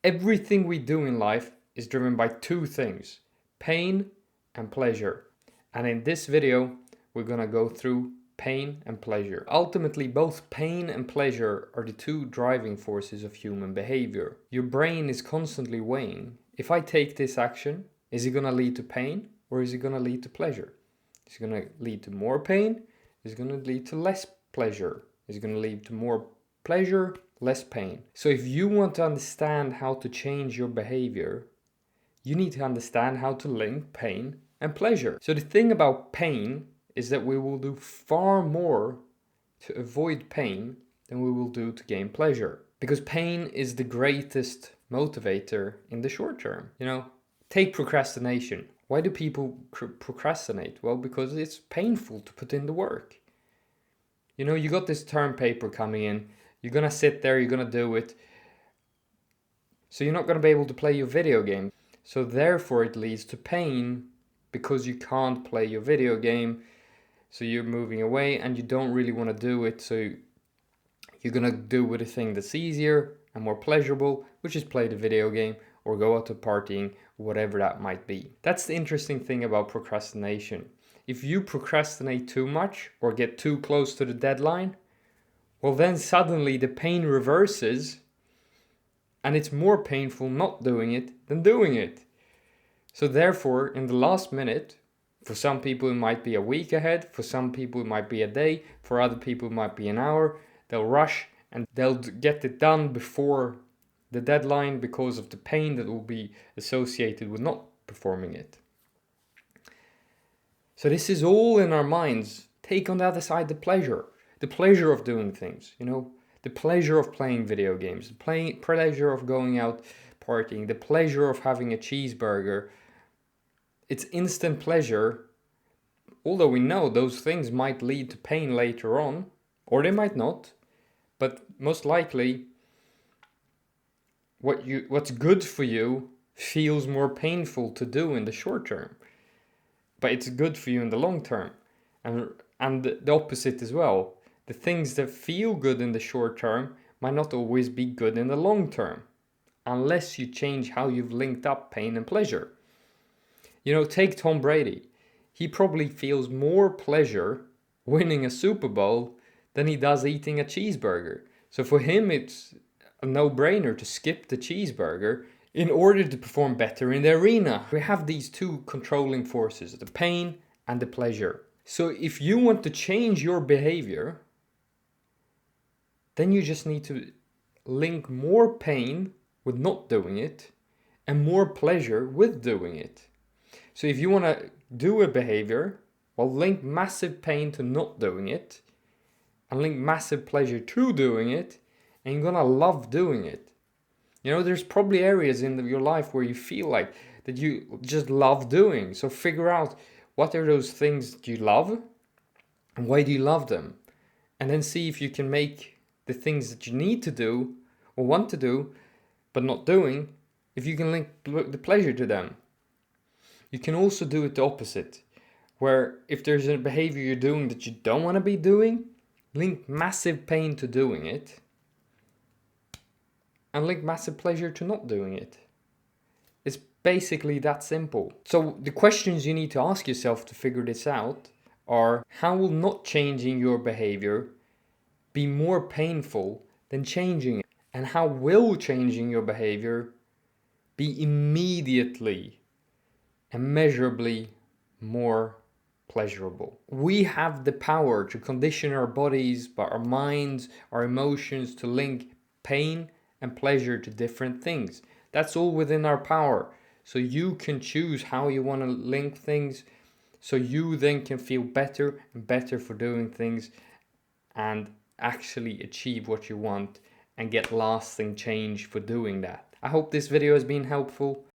Everything we do in life is driven by two things, pain and pleasure. And in this video, we're gonna go through pain and pleasure. Ultimately, both pain and pleasure are the two driving forces of human behavior. Your brain is constantly weighing, if I take this action, is it gonna lead to pain or is it gonna lead to pleasure? Is it gonna lead to more pain? Is it gonna lead to less pleasure? Is it gonna lead to more pleasure, less pain? So if you want to understand how to change your behavior, you need to understand how to link pain and pleasure. So the thing about pain is that we will do far more to avoid pain than we will do to gain pleasure. Because pain is the greatest motivator in the short term. Take procrastination. Why do people procrastinate? Well, because it's painful to put in the work. You got this term paper coming in. You're gonna sit there, you're gonna do it. So you're not gonna be able to play your video game. So therefore it leads to pain because you can't play your video game. So you're moving away and you don't really want to do it. So you're gonna do with a thing that's easier and more pleasurable, which is play the video game or go out to partying, whatever that might be. That's the interesting thing about procrastination. If you procrastinate too much or get too close to the deadline, well then suddenly the pain reverses and it's more painful not doing it than doing it. So therefore, in the last minute, for some people it might be a week ahead, for some people it might be a day, for other people it might be an hour, they'll rush and they'll get it done before the deadline because of the pain that will be associated with not performing it. So this is all in our minds. Take on the other side the pleasure of doing things, the pleasure of playing video games, the pleasure of going out partying, the pleasure of having a cheeseburger. It's instant pleasure, although we know those things might lead to pain later on, or they might not, but most likely what's good for you feels more painful to do in the short term, but it's good for you in the long term. And the opposite as well. The things that feel good in the short term might not always be good in the long term, unless you change how you've linked up pain and pleasure. Take Tom Brady. He probably feels more pleasure winning a Super Bowl than he does eating a cheeseburger. So for him, it's a no-brainer to skip the cheeseburger in order to perform better in the arena. We have these two controlling forces, the pain and the pleasure. So if you want to change your behavior, then you just need to link more pain with not doing it and more pleasure with doing it. So if you want to do a behavior, well, link massive pain to not doing it and link massive pleasure to doing it, and you're gonna love doing it. There's probably areas in your life where you feel like that you just love doing. So figure out what are those things that you love and why do you love them? And then see if you can make the things that you need to do or want to do but not doing, if you can link the pleasure to them. You can also do it the opposite, where if there's a behavior you're doing that you don't want to be doing, link massive pain to doing it and link massive pleasure to not doing it. It's basically that simple. So the questions you need to ask yourself to figure this out are, how will not changing your behavior be more painful than changing it? And how will changing your behavior be immediately and measurably more pleasurable? We have the power to condition our bodies, our minds, our emotions to link pain and pleasure to different things. That's all within our power. So you can choose how you want to link things, so you then can feel better and better for doing things and actually achieve what you want and get lasting change for doing that. I hope this video has been helpful.